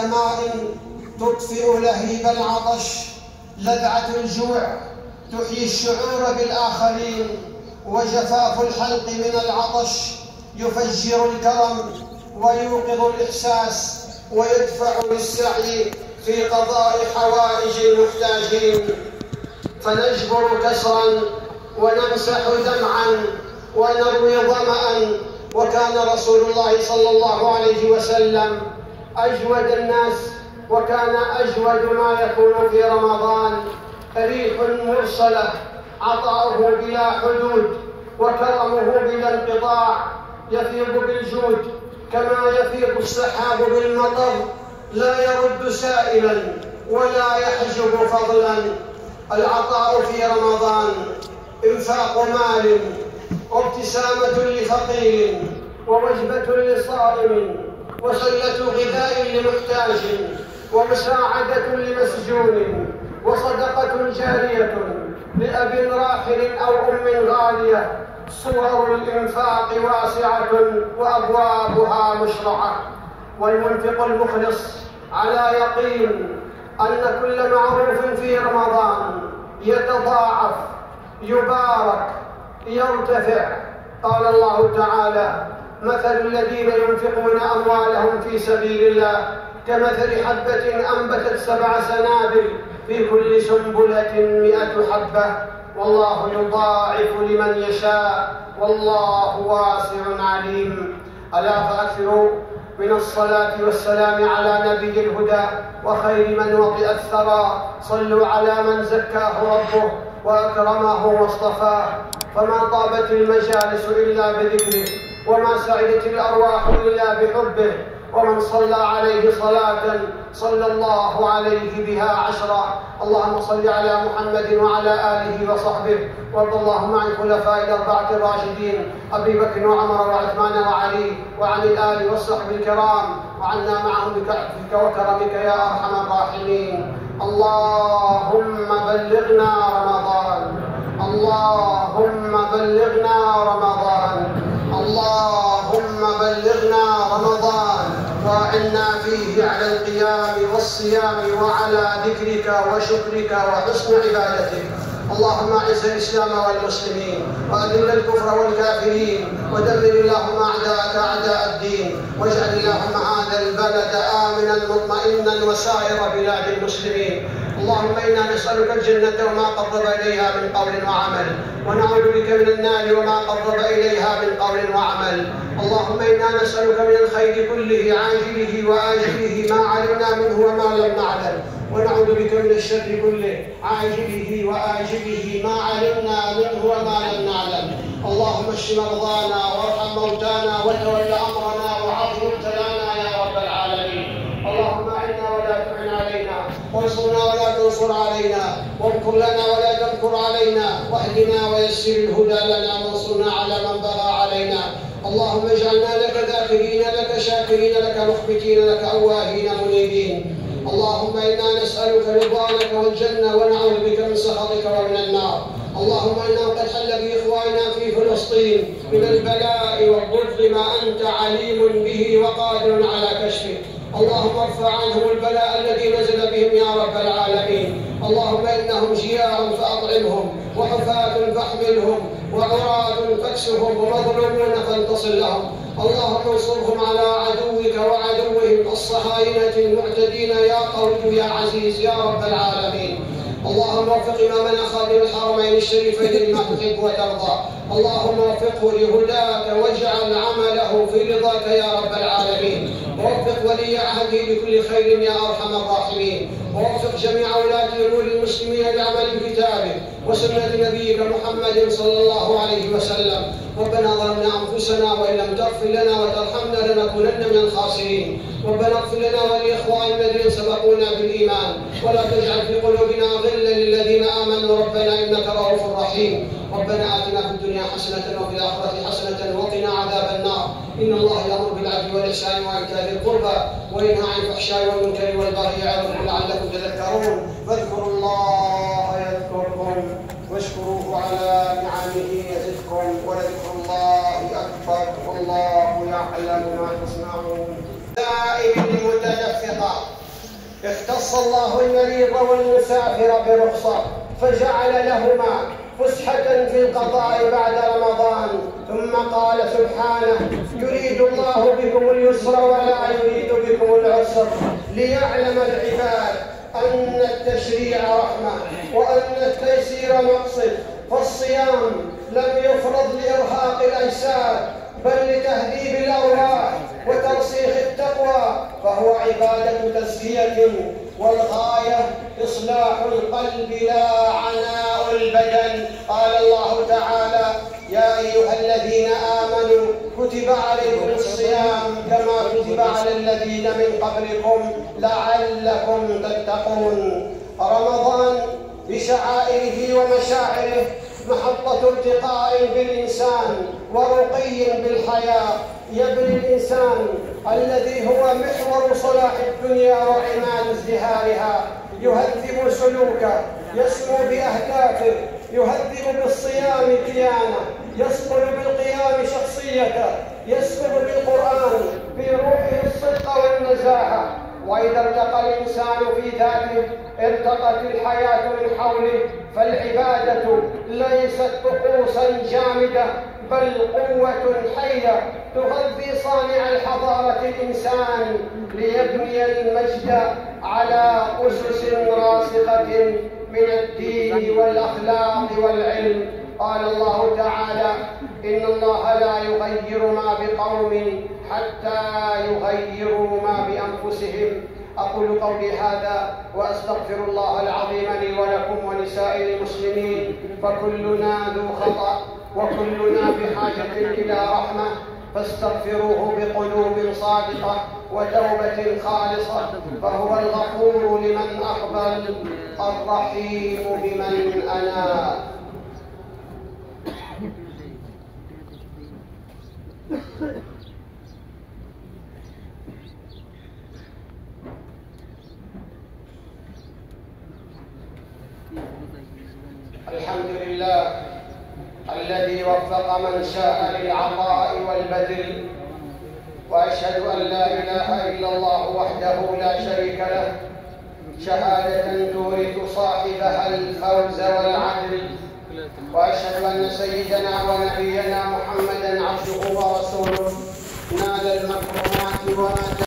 ماء تطفئ لهيب العطش، لذعة الجوع تحيي الشعور بالآخرين، وجفاف الحلق من العطش يفجر الكرم ويوقظ الإحساس ويدفع للسعي في قضاء حوائج المحتاجين. فنجبر كسرا ونمسح دمعا ونروي ظمأ. وكان رسول الله صلى الله عليه وسلم أجود الناس، وكان أجود ما يكون في رمضان. ريح مرسلة عطاؤه بلا حدود وكرمه بلا انقطاع، يفيض بالجود كما يفيض السحاب بالمطر، لا يرد سائلا ولا يحجب فضلا. العطاء في رمضان إنفاق مال وابتسامة لفقير ووجبة لصائم وسلة غذاء لمحتاج ومساعدة لمسجون وصدقة جارية لأب راحل أو أم غالية. صور الإنفاق واسعة وأبوابها مشرعة. والمنفق المخلص على يقين أن كل معروف في رمضان يتضاعف، يبارك، يرتفع. قال الله تعالى: مثل الذين ينفقون أموالهم في سبيل الله كمثل حبة أنبتت 7 سنابل في كل سنبلة 100 حبة والله يضاعف لمن يشاء والله واسع عليم. ألا فأكثروا من الصلاة والسلام على نبي الهدى وخير من وطئ الثرى. صلوا على من زكاه ربه وأكرمه واصطفاه. فما طابت المجالس إلا بذكره، وما سعدت الأرواح إلا بحبه. ومن صلى عليه صلاة صلى الله عليه بها 10. اللهم صل على محمد وعلى آله وصحبه، وارض اللهم عن الخلفاء الأربعة الراشدين أبي بكر وعمر وعثمان وعلي، وعن الآل والصحب الكرام، وعنا معهم بكرمك وكرمك يا أرحم الراحمين. اللهم بلغنا رمضان، اللهم بلغنا رمضان، اللهم بلغنا رمضان، وأعنا فيه على القيام والصيام وعلى ذكرك وشكرك وحسن عبادتك. اللهم أعز الإسلام والمسلمين وأذل الكفر والكافرين، ودمر اللهم أعداءك أعداء الدين، واجعل اللهم هذا البلد آمنا مطمئنا وسائر بلاد المسلمين. اللهم إنا نسألك الجنة وما قرب إليها من قول وعمل، ونعوذ بك من النار وما قرب إليها من قول وعمل. اللهم إنا نسألك من الخير كله عاجله وآجله ما علمنا منه وما لم نعلم، ونعوذ بك من الشر كله عاجله وآجله ما علمنا منه وما لم نعلم. اللهم اشف مرضانا وارحم موتانا وتول أمرنا وعظم ابتلانا يا رب العالمين. اللهم أعنا ولا تعن علينا، وانصرنا ولا تنصر علينا، وامكر لنا ولا تمكر علينا، واهدنا ويسر الهدى لنا، وانصرنا على من بغى علينا. اللهم اجعلنا لك ذاكرين لك شاكرين لك مخبتين لك أواهين منيبين. اللهم إنا نسألك رضوانك والجنة، ونعوذ بك من سخطك ومن النار. اللهم إنه قد حل بإخواننا في فلسطين من البلاء والضر ما أنت عليم به وقادر على كشفه. اللهم ارفع عنهم البلاء الذي نزل بهم يا رب العالمين. اللهم إنهم جياع فأطعمهم، وحفاة فاحملهم، وعراة فاكسهم، ومظلومون فانتصر لهم. اللهم انصرهم على عدوك وعدوهم الصهاينة المعتدين يا قوي يا عزيز يا رب العالمين. اللهم وفق إمامنا خادم الحرمين الشريفين لما تحب وترضى. اللهم وفقه لهداك واجعل عمله في رضاك يا رب العالمين. ووفق ولي عهده لكل خير يا أرحم الراحمين. ووفق جميع ولاة أمور المسلمين لعمل كتابه وسنة نبيك محمد صلى الله عليه وسلم. ربنا ظلمنا أنفسنا وإن لم تغفر لنا وترحمنا لنكونن من الخاسرين. ربنا اغفر لنا ولإخواننا الذين سبقونا بالإيمان، ولا تجعل في قلوبنا غلا للذين آمنوا ربنا إنك رؤوف رحيم. ربنا آتنا في الدنيا حسنة وفي الآخرة حسنة وقنا عذاب النار. إن الله يأمر بالعدل والإحسان وإيتاء ذي القربى وينهى عن الفحشاء والمنكر والبغي يعظكم لعلكم تذكرون. فاذكروا الله يذكركم واشكروه على نعمه يزدكم، ولذكر الله أكبر والله يعلم ما تصنعون. دائم المتنفس الفقار. اختص الله المريض والمسافر برخصة فجعل لهما فسحة في القضاء بعد رمضان، ثم قال سبحانه: يريد الله بكم اليسر ولا يريد بكم العسر ليعلم العباد أن التشريع رحمة وأن التيسير مقصد. فالصيام لم يفرض لإرهاق الأجساد بل لتهذيب الأرواح وترسيخ التقوى، فهو عبادة تزكية والغاية إصلاح القلب لا عناء البدن. قال الله تعالى: يا أيها الذين آمنوا كتب عليكم الصيام كما كتب على الذين من قبلكم لعلكم تتقون. رمضان بشعائره ومشاعره محطة ارتقاء بالإنسان ورقي بالحياة. يبني الإنسان الذي هو محور صلاح الدنيا وعماد ازدهارها، يهذب سلوكه، يسمو بأهدافه، يهذب بالصيام كيانه، يصقل بالقيام شخصيته، يسكب بالقرآن في روحه الصدق والنزاهة. وإذا ارتقى الإنسان في ذاته ارتقت الحياة من حوله، فالعبادة ليست طقوسا جامدة بل قوة حية تغذي صانع الحضارة الإنسان ليبني المجد على أسس راسخة من الدين والأخلاق والعلم. قال الله تعالى: إن الله لا يغير ما بقوم حتى يغيروا ما بأنفسهم. أقول قولي هذا وأستغفر الله العظيم لي ولكم ولسائر المسلمين، فكلنا ذو خطأ وكلنا بحاجة إلى رحمة، فاستغفروه بقلوب صادقة وتوبة خالصة، فهو الغفور لمن أقبل الرحيم بمن أناب. الحمد لله الذي وفق من شاء للعطاء والبذل، وأشهد أن لا إله إلا الله وحده لا شريك له شهادة تورث صاحبها الفوز والعدل، وأشهد أن سيدنا ونبينا محمدًا عبده ورسوله نال المكرمات وما